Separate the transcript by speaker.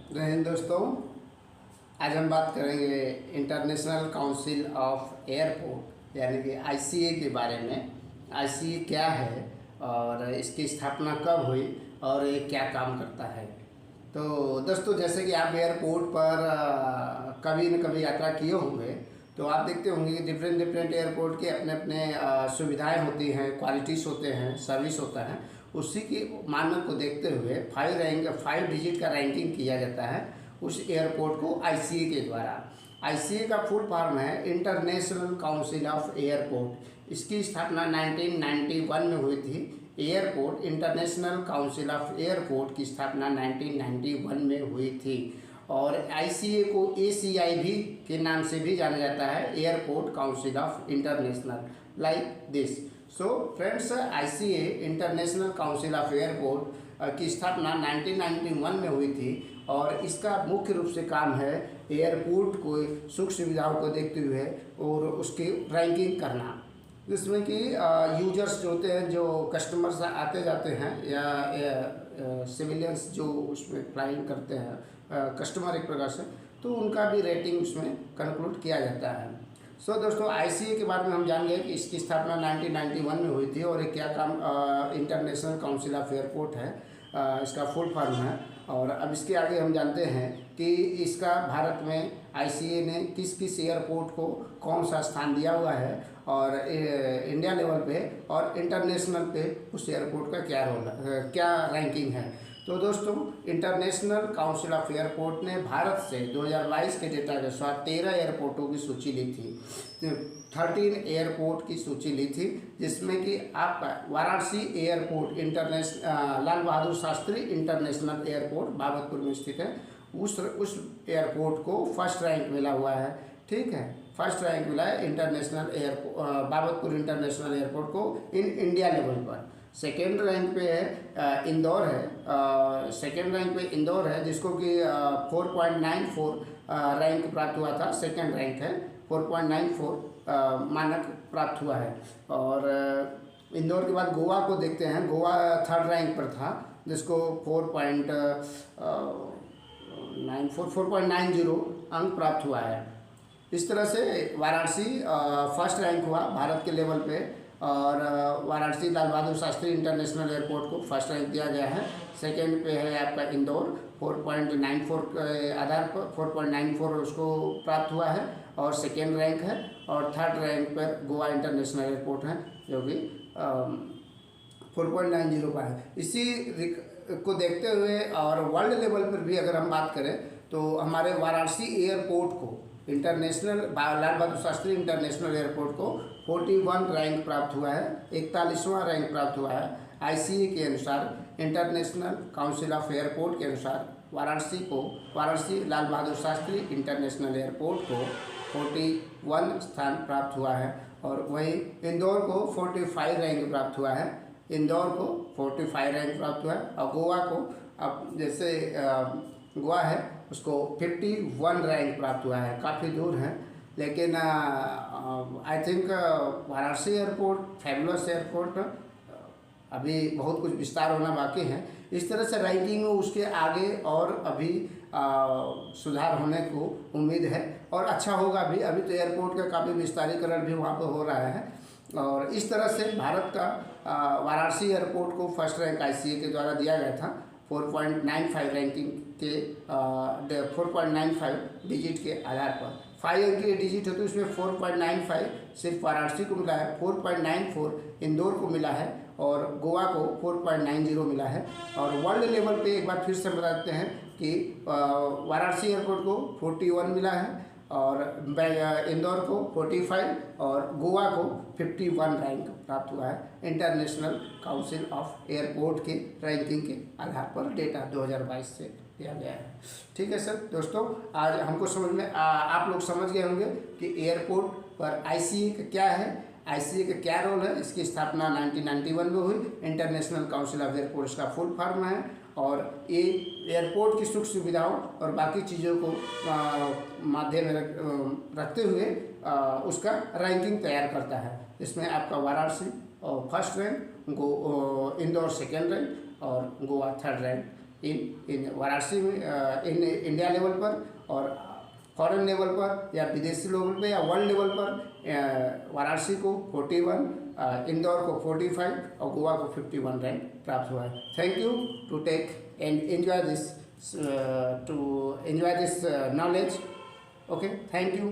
Speaker 1: जय हिंद दोस्तों। आज हम बात करेंगे इंटरनेशनल काउंसिल ऑफ एयरपोर्ट यानी कि आईसीए के बारे में। आईसीए क्या है और इसकी स्थापना कब हुई और ये क्या काम करता है। तो दोस्तों, जैसे कि आप एयरपोर्ट पर कभी न कभी यात्रा किए होंगे तो आप देखते होंगे कि डिफरेंट डिफरेंट एयरपोर्ट के अपने अपने सुविधाएं होती हैं, क्वालिटीज़ होते हैं, सर्विस होता है। उसी की मानक को देखते हुए 5 डिजिट का रैंकिंग किया जाता है उस एयरपोर्ट को आईसीए के द्वारा। आईसीए का फुल फॉर्म है इंटरनेशनल काउंसिल ऑफ एयरपोर्ट। इसकी स्थापना 1991 में हुई थी। Airport international council of airport की स्थापना 1991 में हुई थी। और आईसीए को एसीआई भी के नाम से भी जाना जाता है, airport council of international, like this. So friends, ICA international council of airport की स्थापना 1991 में हुई थी और इसका मुख्य रूप से काम है एयरपोर्ट को सुख सुविधाओं को देखते हुए और उसकी रैंकिंग करना, जिसमें कि यूजर्स जो होते हैं, जो कस्टमर्स आते जाते हैं या सिविलियंस जो उसमें फ्लाइंग करते हैं, कस्टमर एक प्रकार से, तो उनका भी रेटिंग उसमें कंक्लूड किया जाता है। सो दोस्तों, आईसीए के बारे में हम जान गए कि इसकी स्थापना 1991 में हुई थी और ये क्या काम इंटरनेशनल काउंसिल ऑफ एयरपोर्ट है, इसका फुल फॉर्म है। और अब इसके आगे हम जानते हैं कि इसका भारत में आईसीए ने किस किस एयरपोर्ट को कौन सा स्थान दिया हुआ है और इंडिया लेवल पे और इंटरनेशनल पे उस एयरपोर्ट का क्या रोल है, क्या रैंकिंग है। तो दोस्तों, इंटरनेशनल काउंसिल ऑफ एयरपोर्ट ने भारत से 2022 के डेटा के अनुसार 13 एयरपोर्टों की सूची ली थी, 13 एयरपोर्ट की सूची ली थी, जिसमें कि आपका Varanasi airport international, Lal Bahadur Shastri international airport Babatpur में स्थित है, उस एयरपोर्ट को फर्स्ट रैंक मिला हुआ है। ठीक है, फर्स्ट रैंक मिला है international airport, Babatpur international airport को इन इंडिया लेवल पर। सेकेंड रैंक पे है इंदौर है, सेकेंड रैंक पे इंदौर है, जिसको कि 4.94 रैंक प्राप्त हुआ था। सेकेंड रैंक है, 4.94 मानक प्राप्त हुआ है। और इंदौर के बाद गोवा को देखते हैं। गोवा थर्ड रैंक पर था, जिसको 4.90 अंक प्राप्त हुआ है। इस तरह से वाराणसी फर्स्ट रैंक हुआ भारत के लेवल पे और वाराणसी लाल बहादुर शास्त्री इंटरनेशनल एयरपोर्ट को फर्स्ट रैंक दिया गया है। सेकेंड पे है आपका इंदौर, 4.94 के आधार पर 4.94 उसको प्राप्त हुआ है और सेकेंड रैंक है। और थर्ड रैंक पर गोवा इंटरनेशनल एयरपोर्ट है, जो कि 4.90 का है। इसी को देखते हुए और वर्ल्ड लेवल पर भी अगर हम बात करें तो हमारे वाराणसी एयरपोर्ट को international Lal Bahadur Shastri international airport को 41 रैंक प्राप्त हुआ है, 41वां रैंक प्राप्त हुआ है। आईसीए के अनुसार, इंटरनेशनल काउंसिल ऑफ एयरपोर्ट के अनुसार वाराणसी लाल बहादुर शास्त्री इंटरनेशनल एयरपोर्ट को 41 स्थान प्राप्त हुआ है। और वहीं इंदौर को 45 रैंक प्राप्त हुआ है, इंदौर को 45 रैंक प्राप्त हुआ है। और गोवा को, अब जैसे गोवा है, उसको 51 रैंक प्राप्त हुआ है। काफ़ी दूर है, लेकिन I think Varanasi airport fabulous airport, अभी बहुत कुछ विस्तार होना बाकी है। इस तरह से रैंकिंग में उसके आगे और अभी सुधार होने को उम्मीद है और अच्छा होगा भी। अभी तो एयरपोर्ट का काफ़ी विस्तारीकरण भी वहाँ पर हो रहा है। और इस तरह से भारत का वाराणसी एयरपोर्ट को फर्स्ट रैंक आईसीए के द्वारा दिया गया था 4.95 रैंकिंग के 4.95 डिजिट के आधार पर। 5 अंक की डिजिट है तो इसमें 4.95 सिर्फ वाराणसी को मिला है, 4.94 इंदौर को मिला है और गोवा को 4.90 मिला है। और वर्ल्ड लेवल पे एक बार फिर से बता देते हैं कि वाराणसी एयरपोर्ट को 41 मिला है और इंदौर को 45 और गोवा को 51 रैंक प्राप्त हुआ है इंटरनेशनल काउंसिल ऑफ एयरपोर्ट के रैंकिंग के आधार पर। डेटा 2022 से दिया गया है। ठीक है सर दोस्तों, आज हमको समझ में आप लोग समझ गए होंगे कि एयरपोर्ट पर आईसीए का क्या है, आईसीए का क्या रोल है। इसकी स्थापना 1991 में हुई। इंटरनेशनल काउंसिल ऑफ एयरपोर्ट्स का फुल फॉर्म है और ये एयरपोर्ट की सुख सुविधाओं और बाकी चीज़ों को माध्यम में रखते हुए उसका रैंकिंग तैयार करता है। इसमें आपका वाराणसी और first rank, Indore second rank और Goa third rank in Varanasi में इन इंडिया लेवल पर, और फॉरेन लेवल पर या विदेशी लेवल पे या वर्ल्ड लेवल पर वाराणसी को 41, इंदौर को 45 और गोवा को 51 रैंक प्राप्त हुआ है। Thank you to take and enjoy this knowledge. Okay, thank you.